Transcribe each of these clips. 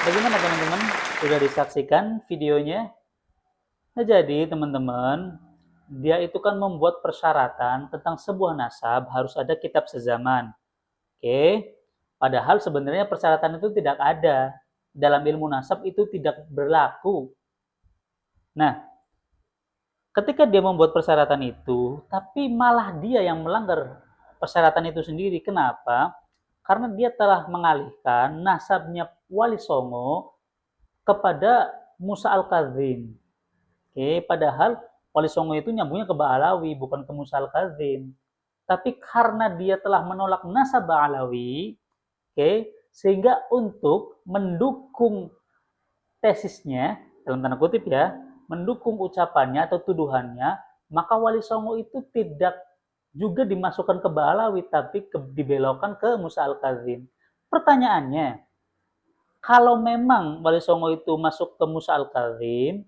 Bagaimana teman-teman? Sudah disaksikan videonya? Nah, jadi teman-teman, dia itu kan membuat persyaratan tentang sebuah nasab harus ada kitab sezaman. Oke. Padahal sebenarnya persyaratan itu tidak ada. Dalam ilmu nasab itu tidak berlaku. Nah, ketika dia membuat persyaratan itu, tapi malah dia yang melanggar persyaratan itu sendiri. Kenapa? Karena dia telah mengalihkan nasabnya Wali Songo kepada Musa Al-Kadzim. Oke, padahal Wali Songo itu nyambungnya ke Ba'alawi, bukan ke Musa Al-Kadzim. Tapi karena dia telah menolak nasab Ba'alawi, oke, sehingga untuk mendukung tesisnya, dalam tanda kutip ya, mendukung ucapannya atau tuduhannya, maka Wali Songo itu tidak juga dimasukkan ke Ba'alawi, tapi dibelokkan ke Musa Al-Kadzim. Pertanyaannya, kalau memang Wali Songo itu masuk ke Musa Al-Kadzim,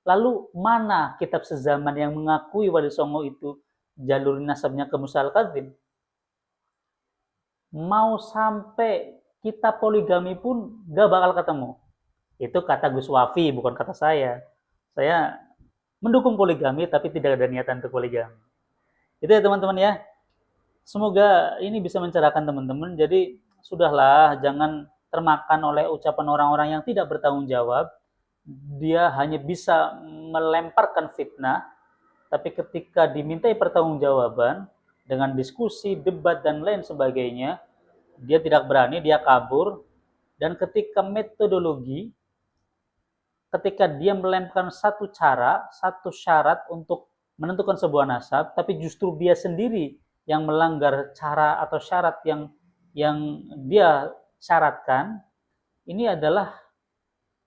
lalu mana kitab sezaman yang mengakui Wali Songo itu jalur nasabnya ke Musa Al-Kadzim? Mau sampai kitab poligami pun gak bakal ketemu. Itu kata Gus Wafi, bukan kata saya. Saya mendukung poligami tapi tidak ada niatan untuk poligami. Itu ya teman-teman ya. Semoga ini bisa mencerahkan teman-teman. Jadi sudahlah, jangan termakan oleh ucapan orang-orang yang tidak bertanggung jawab. Dia hanya bisa melemparkan fitnah, tapi ketika dimintai pertanggungjawaban dengan diskusi, debat dan lain sebagainya, dia tidak berani, dia kabur. Dan ketika metodologi, ketika dia melemparkan satu cara, satu syarat untuk menentukan sebuah nasab, tapi justru dia sendiri yang melanggar cara atau syarat yang dia syaratkan, ini adalah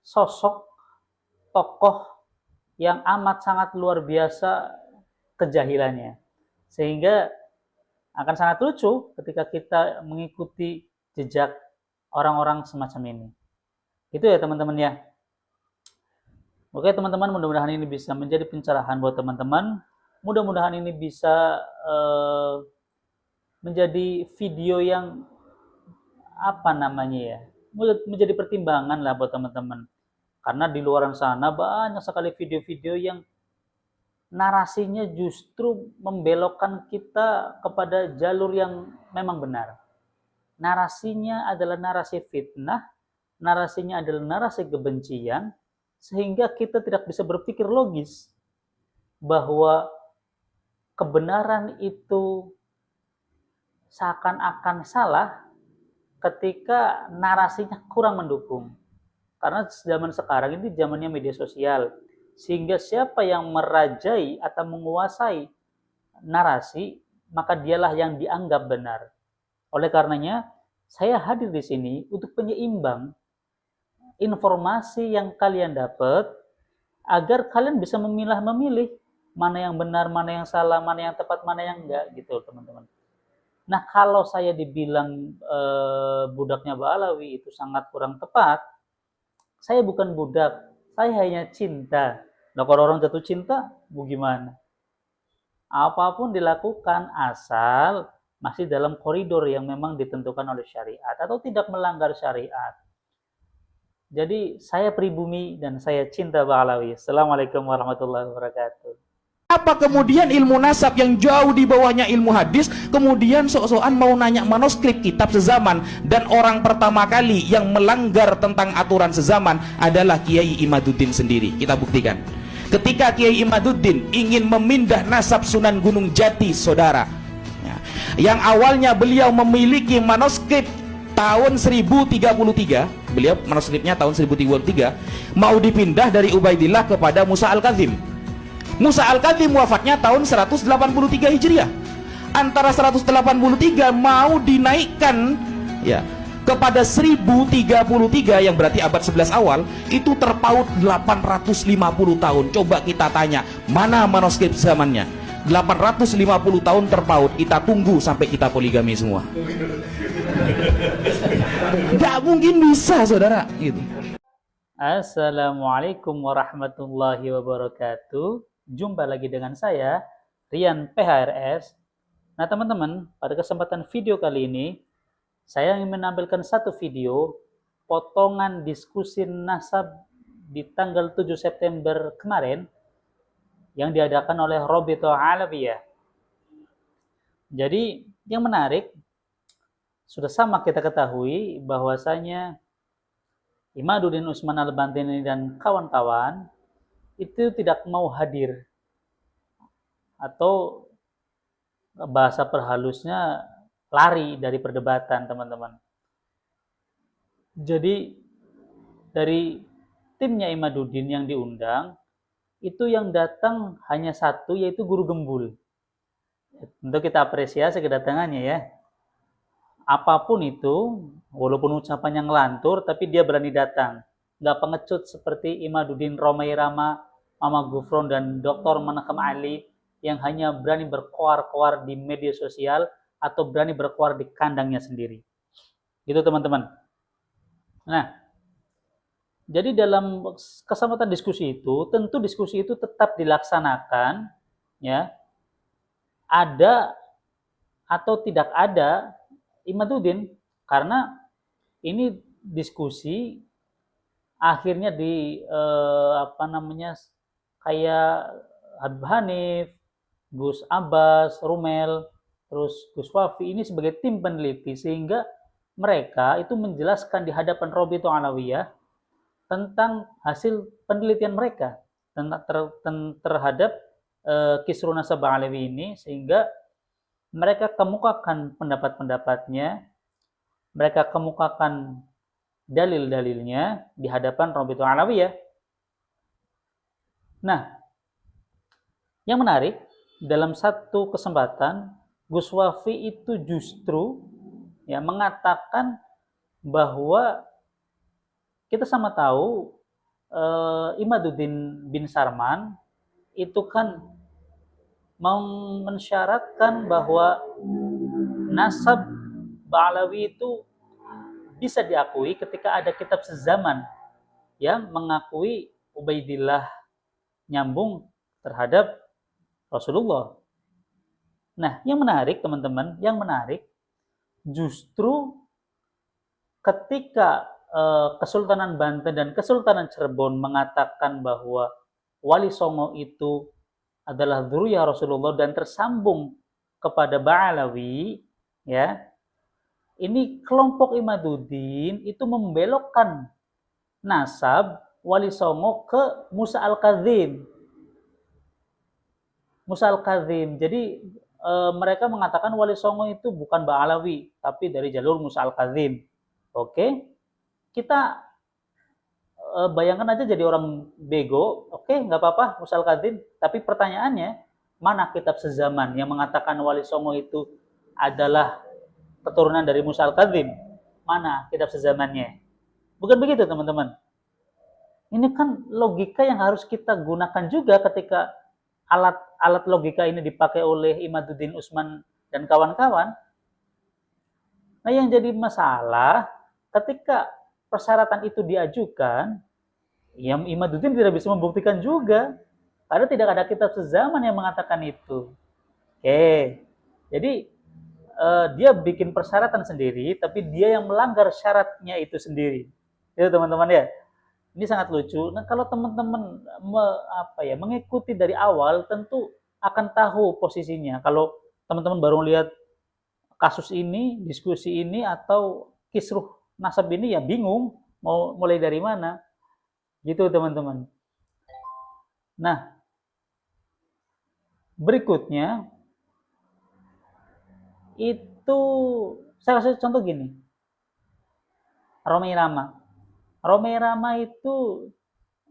sosok tokoh yang amat sangat luar biasa kejahilannya. Sehingga akan sangat lucu ketika kita mengikuti jejak orang-orang semacam ini. Itu ya teman-teman ya. Oke teman-teman, mudah-mudahan ini bisa menjadi pencerahan buat teman-teman. Mudah-mudahan ini bisa menjadi video yang apa namanya ya, menjadi pertimbangan lah buat teman-teman. Karena di luar sana banyak sekali video-video yang narasinya justru membelokkan kita kepada jalur yang memang benar. Narasinya adalah narasi fitnah, narasinya adalah narasi kebencian, sehingga kita tidak bisa berpikir logis bahwa kebenaran itu seakan-akan salah ketika narasinya kurang mendukung. Karena zaman sekarang ini zamannya media sosial, sehingga siapa yang merajai atau menguasai narasi, maka dialah yang dianggap benar. Oleh karenanya, saya hadir di sini untuk penyeimbang informasi yang kalian dapat agar kalian bisa memilah-memilih mana yang benar, mana yang salah, mana yang tepat, mana yang enggak gitu teman-teman. Nah kalau saya dibilang budaknya Ba'alawi itu sangat kurang tepat, saya bukan budak, saya hanya cinta. Nah kalau orang jatuh cinta, gimana? Apapun dilakukan asal masih dalam koridor yang memang ditentukan oleh syariat atau tidak melanggar syariat. Jadi saya pribumi dan saya cinta Ba'alawi. Assalamualaikum warahmatullahi wabarakatuh. Apa kemudian ilmu nasab yang jauh di bawahnya ilmu hadis, kemudian sok-sokan mau nanya manuskrip kitab sezaman, dan orang pertama kali yang melanggar tentang aturan sezaman adalah Kiai Imaduddin sendiri. Kita buktikan. Ketika Kiai Imaduddin ingin memindah nasab Sunan Gunung Jati, saudara, ya, yang awalnya beliau memiliki manuskrip tahun 1033, beliau manuskripnya tahun 1033, mau dipindah dari Ubaidillah kepada Musa Al-Kadzim. Musa Al-Kadzim wafatnya tahun 183 Hijriah. Antara 183 mau dinaikkan ya kepada 1033 yang berarti abad 11 awal, itu terpaut 850 tahun. Coba kita tanya, mana manuskrip zamannya? 850 tahun terpaut. Kita tunggu sampai kita poligami semua. Gak mungkin bisa, saudara, gitu. Assalamualaikum warahmatullahi wabarakatuh. Jumpa lagi dengan saya, Rian PHRS. Nah teman-teman, pada kesempatan video kali ini, saya ingin menampilkan satu video potongan diskusi nasab di tanggal 7 September kemarin yang diadakan oleh Robito Alawiyah. Jadi yang menarik, sudah sama kita ketahui bahwasanya Imaduddin Usman Al-Bantini dan kawan-kawan itu tidak mau hadir, atau bahasa perhalusnya lari dari perdebatan, teman-teman. Jadi dari timnya Imaduddin yang diundang, itu yang datang hanya satu, yaitu Guru Gembul. Tentu kita apresiasi kedatangannya ya. Apapun itu, walaupun ucapannya ngelantur, tapi dia berani datang. Nggak pengecut seperti Imaduddin Romai Rama, Mama Gufron, dan Dr. Manakam Ali yang hanya berani berkoar-koar di media sosial atau berani berkoar di kandangnya sendiri. Itu teman-teman. Nah, jadi dalam kesempatan diskusi itu, tentu diskusi itu tetap dilaksanakan, ya, ada atau tidak ada Imaduddin, karena ini diskusi akhirnya di kayak Habib Hanif, Gus Abbas, Rumel, terus Gus Wafi ini sebagai tim peneliti, sehingga mereka itu menjelaskan di hadapan Robito Alawiyah tentang hasil penelitian mereka terhadap Kisru Nasab Alawi ini, sehingga mereka kemukakan pendapat-pendapatnya, mereka kemukakan dalil-dalilnya di hadapan Robito Alawiyah. Nah, yang menarik, dalam satu kesempatan Gus Wafi itu justru ya mengatakan bahwa kita sama tahu Imaduddin bin Sarman itu kan mensyaratkan bahwa nasab Ba'alawi itu bisa diakui ketika ada kitab sezaman yang mengakui Ubaidillah nyambung terhadap Rasulullah. Nah, yang menarik teman-teman, yang menarik justru ketika Kesultanan Banten dan Kesultanan Cirebon mengatakan bahwa Wali Songo itu adalah dzurriyyah Rasulullah dan tersambung kepada Ba'alawi, ya. Ini kelompok Imaduddin itu membelokkan nasab Wali Songo ke Musa Al-Kadzim. Musa Al-Kadzim. Jadi mereka mengatakan Wali Songo itu bukan Ba'alawi, tapi dari jalur Musa Al-Kadzim. Oke? Kita bayangkan aja jadi orang bego, oke, nggak apa-apa, Musa Al-Kadzim. Tapi pertanyaannya, mana kitab sezaman yang mengatakan Wali Songo itu adalah keturunan dari Musa Al-Kadzim? Mana kitab sezamannya? Bukan begitu, teman-teman. Ini kan logika yang harus kita gunakan juga ketika alat logika ini dipakai oleh Imaduddin Usman dan kawan-kawan. Nah, yang jadi masalah ketika persyaratan itu diajukan, ya Imaduddin tidak bisa membuktikan juga, karena tidak ada kitab sezaman yang mengatakan itu. Oke, jadi dia bikin persyaratan sendiri, tapi dia yang melanggar syaratnya itu sendiri. Itu teman-teman ya. Ini sangat lucu. Nah, kalau teman-teman mengikuti dari awal, tentu akan tahu posisinya. Kalau teman-teman baru lihat kasus ini, diskusi ini, atau kisruh nasab ini, ya bingung mau mulai dari mana. Gitu teman-teman. Nah, berikutnya itu saya kasih contoh gini. Romai Rama itu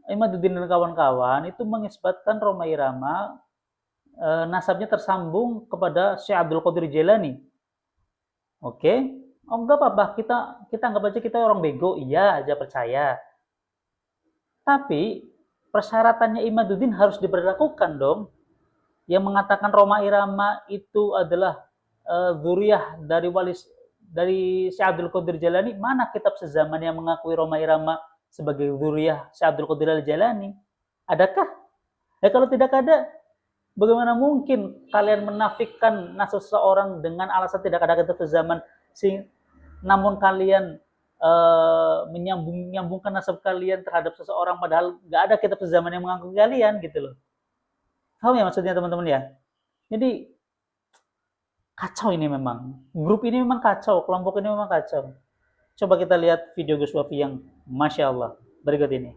Imaduddin dan kawan-kawan itu mengisbatkan Romai Rama nasabnya tersambung kepada Syekh Abdul Qadir Jailani. Oke? Oh, enggak apa-apa, kita anggap aja kita orang bego, iya aja percaya. Tapi persyaratannya Imaduddin harus diberlakukan dong. Yang mengatakan Romai Rama itu adalah dzurriyyah dari Syekh Abdul Qadir Jailani, mana kitab sezaman yang mengakui Romai Rama sebagai dzurriyyah Syekh Abdul Qadir Jailani? Adakah? Ya kalau tidak ada, bagaimana mungkin kalian menafikan nasab seseorang dengan alasan tidak ada kitab sezaman, namun kalian menyambungkan nasab kalian terhadap seseorang padahal nggak ada kitab sezaman yang mengaku kalian gitu loh. Paham ya maksudnya teman-teman ya? Jadi kacau ini memang. Grup ini memang kacau, kelompok ini memang kacau. Coba kita lihat video Gus Wafi yang Masya Allah berikut ini.